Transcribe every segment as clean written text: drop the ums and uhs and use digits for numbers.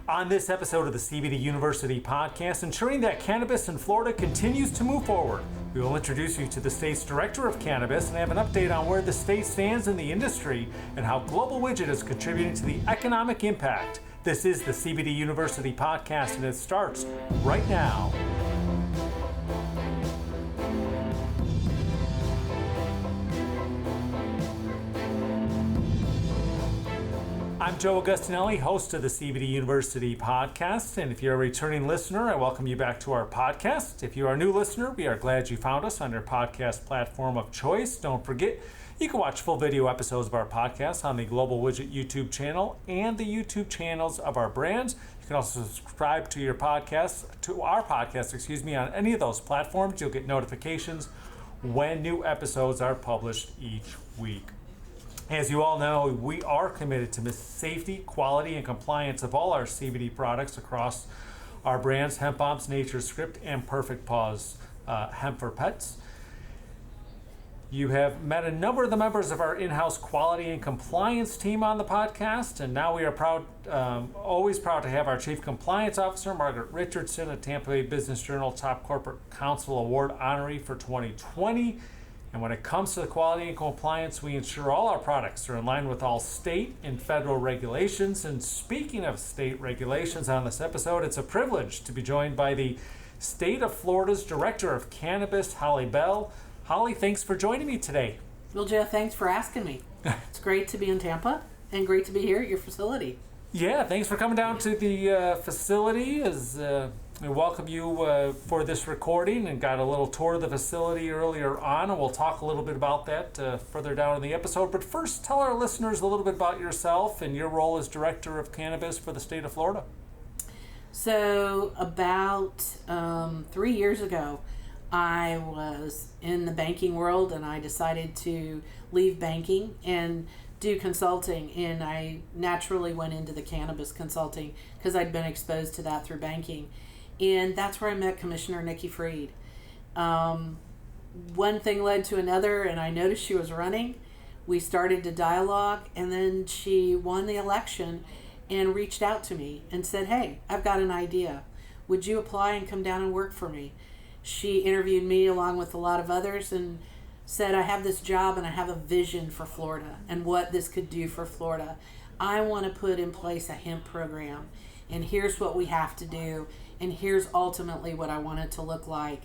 On this episode of the CBD University podcast, ensuring that cannabis in Florida continues to move forward, we will introduce you to the state's director of cannabis and have an update on where the state stands in the industry and how Global Widget is contributing to the economic impact. This is the CBD University podcast, and it starts right now. I'm Joe Augustinelli, host of the CBD University podcast, and if you're a returning listener, I welcome you back to our podcast. If you are a new listener, we are glad you found us on your podcast platform of choice. Don't forget, you can watch full video episodes of our podcast on the Global Widget YouTube channel and the YouTube channels of our brands. You can also subscribe to our podcast, on any of those platforms. You'll get notifications when new episodes are published each week. As you all know, we are committed to the safety, quality, and compliance of all our CBD products across our brands, Hemp Bombs, Nature's Script, and Perfect Paws Hemp for Pets. You have met a number of the members of our in-house quality and compliance team on the podcast, and now we are always proud to have our Chief Compliance Officer, Margaret Richardson, a Tampa Bay Business Journal Top Corporate Counsel Award honoree for 2020. And when it comes to the quality and compliance, we ensure all our products are in line with all state and federal regulations. And speaking of state regulations on this episode, it's a privilege to be joined by the State of Florida's Director of Cannabis, Holly Bell. Holly, thanks for joining me today. Well, Joe, thanks for asking me. It's great to be in Tampa and great to be here at your facility. Yeah, thanks for coming down to the facility. We welcome you for this recording and got a little tour of the facility earlier on, and we'll talk a little bit about that further down in the episode. But first, tell our listeners a little bit about yourself and your role as Director of Cannabis for the state of Florida. So about 3 years ago, I was in the banking world and I decided to leave banking and do consulting, and I naturally went into the cannabis consulting because I'd been exposed to that through banking. And that's where I met Commissioner Nikki Fried. One thing led to another, and I noticed she was running. We started to dialogue, and then she won the election and reached out to me and said, "Hey, I've got an idea. Would you apply and come down and work for me?" She interviewed me along with a lot of others and said, "I have this job and I have a vision for Florida and what this could do for Florida. I want to put in place a hemp program, and here's what we have to do, and here's ultimately what I want it to look like.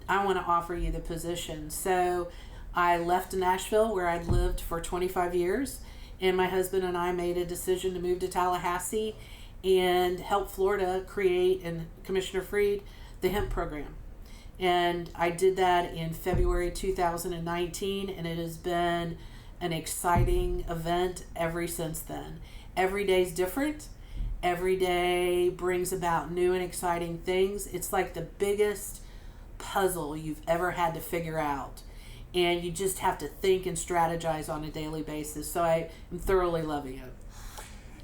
I want to offer you the position." So I left Nashville, where I'd lived for 25 years, and my husband and I made a decision to move to Tallahassee and help Florida create, and Commissioner Fried, the hemp program. And I did that in February 2019, and it has been an exciting event ever since then. Every day's different. Every day brings about new and exciting things. It's like the biggest puzzle you've ever had to figure out. And you just have to think and strategize on a daily basis. So I am thoroughly loving it.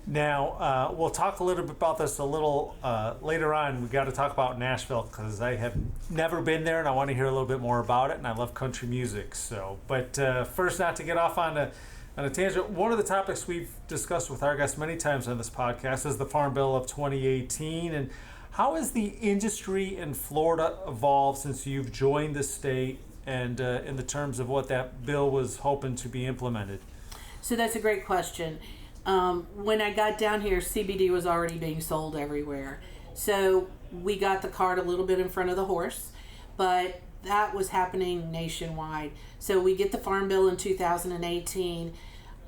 Now, we'll talk a little bit about this a little later on. We got to talk about Nashville because I have never been there and I want to hear a little bit more about it. And I love country music. But first, not to get off on a tangent, one of the topics we've discussed with our guests many times on this podcast is the Farm Bill of 2018. And how has the industry in Florida evolved since you've joined the state and in the terms of what that bill was hoping to be implemented? So that's a great question. When I got down here, CBD was already being sold everywhere. So we got the cart a little bit in front of the horse, but that was happening nationwide. So we get the Farm Bill in 2018.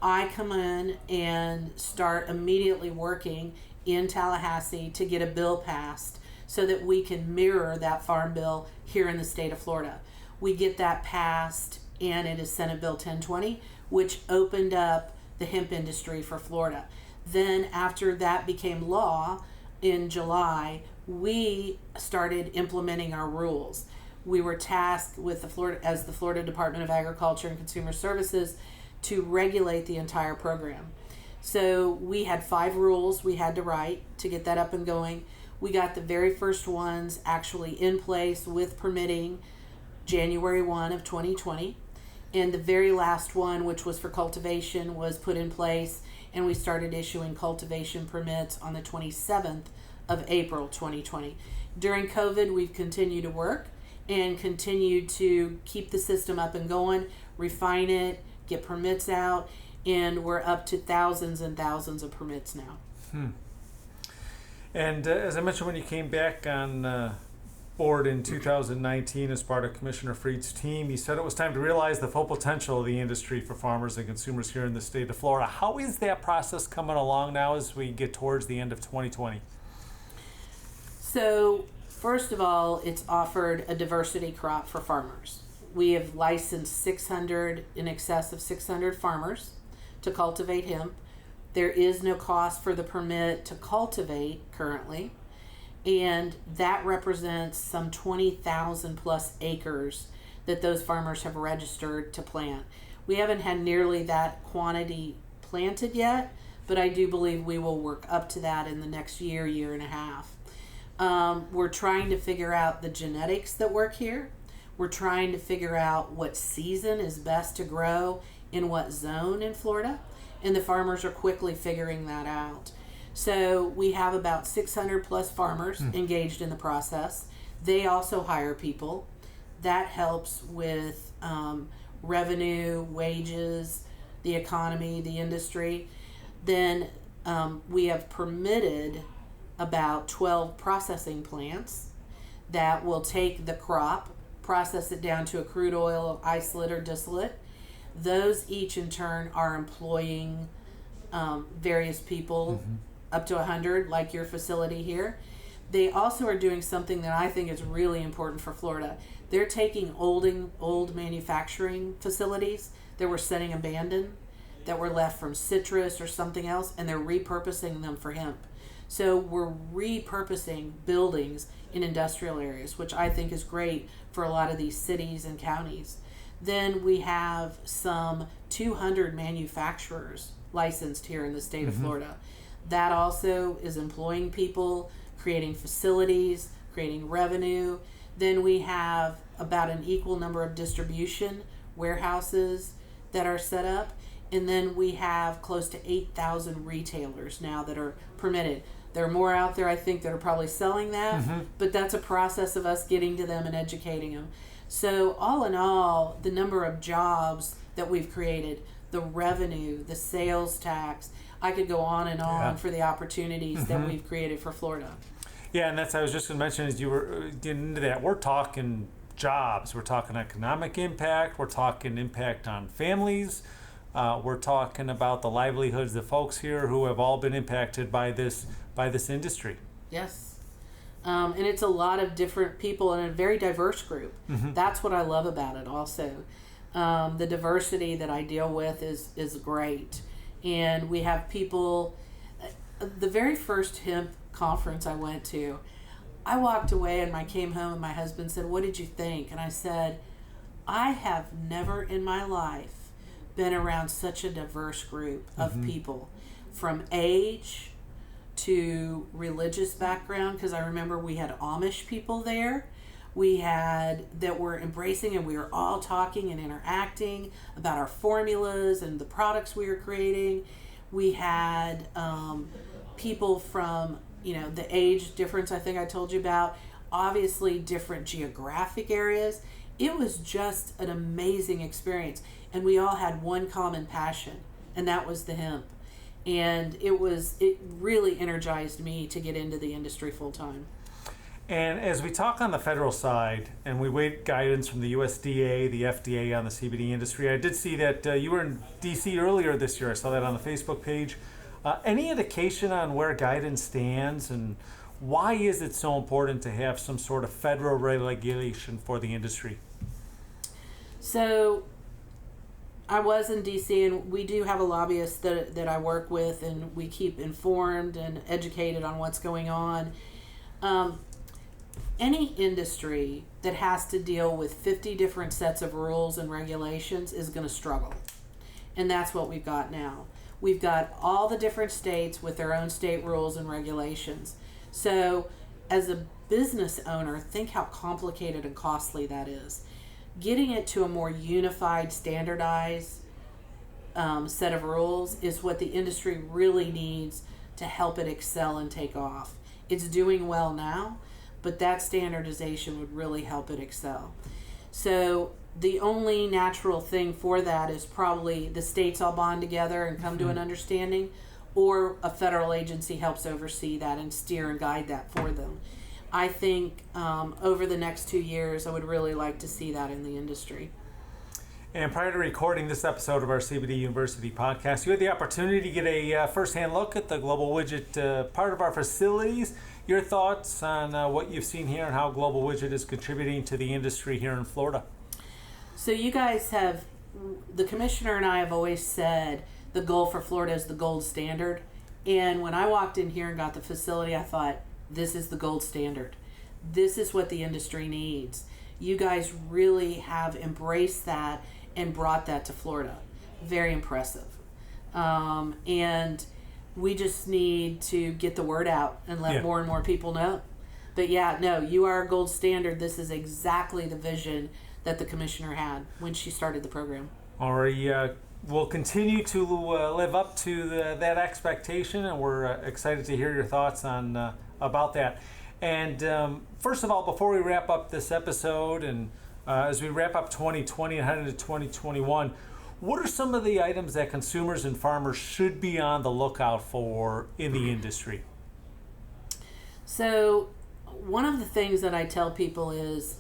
I come in and start immediately working in Tallahassee to get a bill passed so that we can mirror that Farm Bill here in the state of Florida. We get that passed, and it is Senate Bill 1020, which opened up the hemp industry for Florida. Then after that became law in July, we started implementing our rules. We were tasked with the Florida Department of Agriculture and Consumer Services to regulate the entire program. So we had 5 rules we had to write to get that up and going. We got the very first ones actually in place with permitting January 1 of 2020. And the very last one, which was for cultivation, was put in place and we started issuing cultivation permits on the 27th of April 2020. During COVID, we've continued to work and continued to keep the system up and going, refine it, get permits out, and we're up to thousands and thousands of permits now. And as I mentioned, when you came back on board in 2019 as part of Commissioner Freed's team, you said it was time to realize the full potential of the industry for farmers and consumers here in the state of Florida. How is that process coming along now as we get towards the end of 2020? So, first of all, it's offered a diversity crop for farmers. We have licensed in excess of 600 farmers to cultivate hemp. There is no cost for the permit to cultivate currently, and that represents some 20,000 plus acres that those farmers have registered to plant. We haven't had nearly that quantity planted yet, but I do believe we will work up to that in the next year and a half. We're trying to figure out the genetics that work here. We're trying to figure out what season is best to grow in what zone in Florida, and the farmers are quickly figuring that out. So we have about 600 plus farmers engaged in the process. They also hire people. That helps with revenue, wages, the economy, the industry. Then we have permitted about 12 processing plants that will take the crop, process it down to a crude oil, isolate or distillate. Those each in turn are employing various people, up to 100, like your facility here. They also are doing something that I think is really important for Florida. They're taking old manufacturing facilities that were sitting abandoned, that were left from citrus or something else, and they're repurposing them for hemp. So we're repurposing buildings in industrial areas, which I think is great for a lot of these cities and counties. Then we have some 200 manufacturers licensed here in the state of Florida. That also is employing people, creating facilities, creating revenue. Then we have about an equal number of distribution warehouses that are set up. And then we have close to 8,000 retailers now that are permitted. There are more out there, I think, that are probably selling that, but that's a process of us getting to them and educating them. So all in all, the number of jobs that we've created, the revenue, the sales tax, I could go on and on for the opportunities that we've created for Florida. Yeah, and that's I was just going to mention as you were getting into that, we're talking jobs, we're talking economic impact, we're talking impact on families, we're talking about the livelihoods of folks here who have all been impacted by this industry. Yes. And it's a lot of different people in a very diverse group. That's what I love about it also. The diversity that I deal with is great. And we have people, the very first hemp conference I went to, I walked away and I came home and my husband said, "What did you think?" And I said, I have never in my life been around such a diverse group of people, from age to religious background, because I remember we had Amish people there. We had that were embracing, and we were all talking and interacting about our formulas and the products we were creating. We had people from, the age difference I think I told you about, obviously different geographic areas. It was just an amazing experience, and we all had one common passion, and that was the hemp. And it really energized me to get into the industry full time. And as we talk on the federal side, and we wait guidance from the USDA, the FDA on the CBD industry, I did see that you were in DC earlier this year. I saw that on the Facebook page. Any indication on where guidance stands, and why is it so important to have some sort of federal regulation for the industry? So I was in DC, and we do have a lobbyist that I work with, and we keep informed and educated on what's going on. Any industry that has to deal with 50 different sets of rules and regulations is going to struggle. And that's what we've got now. We've got all the different states with their own state rules and regulations. So as a business owner, think how complicated and costly that is. Getting it to a more unified, standardized set of rules is what the industry really needs to help it excel and take off. It's doing well now, but that standardization would really help it excel. So the only natural thing for that is probably the states all bond together and come to an understanding, or a federal agency helps oversee that and steer and guide that for them. I think over the next 2 years, I would really like to see that in the industry. And prior to recording this episode of our CBD University podcast, you had the opportunity to get a first-hand look at the Global Widget part of our facilities. Your thoughts on what you've seen here and how Global Widget is contributing to the industry here in Florida? So you guys have, the commissioner and I have always said the goal for Florida is the gold standard. And when I walked in here and got the facility, I thought, this is the gold standard. This is what the industry needs. You guys really have embraced that and brought that to Florida. Very impressive. And we just need to get the word out and let more and more people know. But yeah, no, you are a gold standard. This is exactly the vision that the commissioner had when she started the program. We'll continue to live up to that expectation, and we're excited to hear your thoughts on about that. And first of all, before we wrap up this episode, and as we wrap up 2020 and head into 2021, what are some of the items that consumers and farmers should be on the lookout for in the industry? So one of the things that I tell people is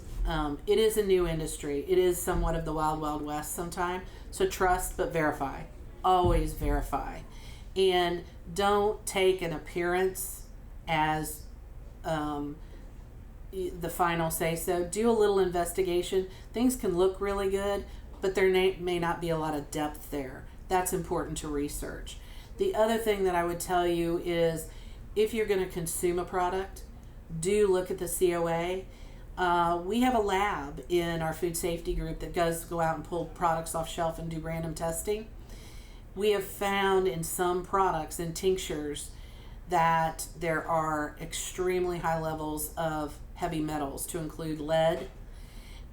it is a new industry. It is somewhat of the wild, wild west sometimes. So trust, but verify. Always verify. And don't take an appearance as the final say-so. Do a little investigation. Things can look really good, but there may not be a lot of depth there. That's important to research. The other thing that I would tell you is if you're going to consume a product, do look at the COA. We have a lab in our food safety group that does go out and pull products off shelf and do random testing. We have found in some products, in tinctures, that there are extremely high levels of heavy metals, to include lead.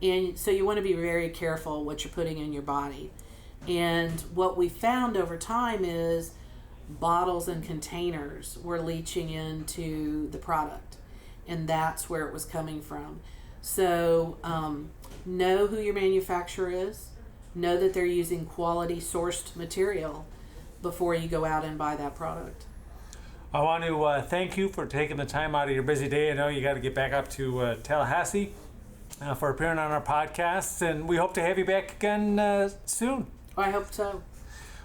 And so you want to be very careful what you're putting in your body. And what we found over time is bottles and containers were leaching into the product. And that's where it was coming from. So know who your manufacturer is. Know that they're using quality sourced material before you go out and buy that product. I want to thank you for taking the time out of your busy day. I know you got to get back up to Tallahassee for appearing on our podcast, and we hope to have you back again soon. I hope so.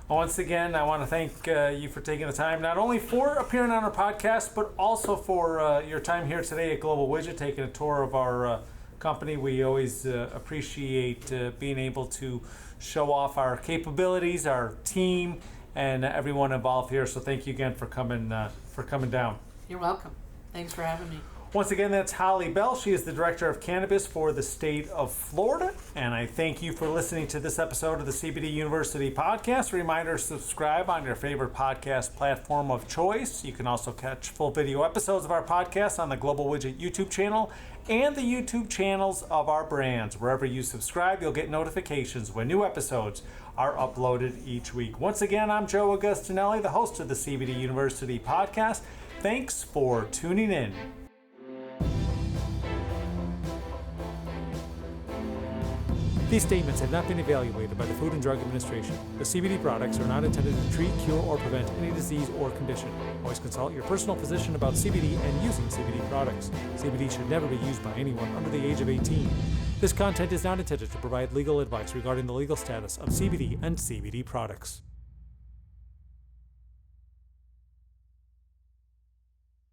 Once again, I want to thank you for taking the time, not only for appearing on our podcast, but also for your time here today at Global Widget, taking a tour of our company. We always appreciate being able to show off our capabilities, our team, and everyone involved here. So thank you again for coming down. You're welcome. Thanks for having me. Once again, that's Holly Bell. She is the Director of Cannabis for the state of Florida. And I thank you for listening to this episode of the CBD University podcast. A reminder, subscribe on your favorite podcast platform of choice. You can also catch full video episodes of our podcast on the Global Widget YouTube channel and the YouTube channels of our brands. Wherever you subscribe, you'll get notifications when new episodes are uploaded each week. Once again, I'm Joe Augustinelli, the host of the CBD University podcast. Thanks for tuning in. These statements have not been evaluated by the Food and Drug Administration. The CBD products are not intended to treat, cure, or prevent any disease or condition. Always consult your personal physician about CBD and using CBD products. CBD should never be used by anyone under the age of 18. This content is not intended to provide legal advice regarding the legal status of CBD and CBD products.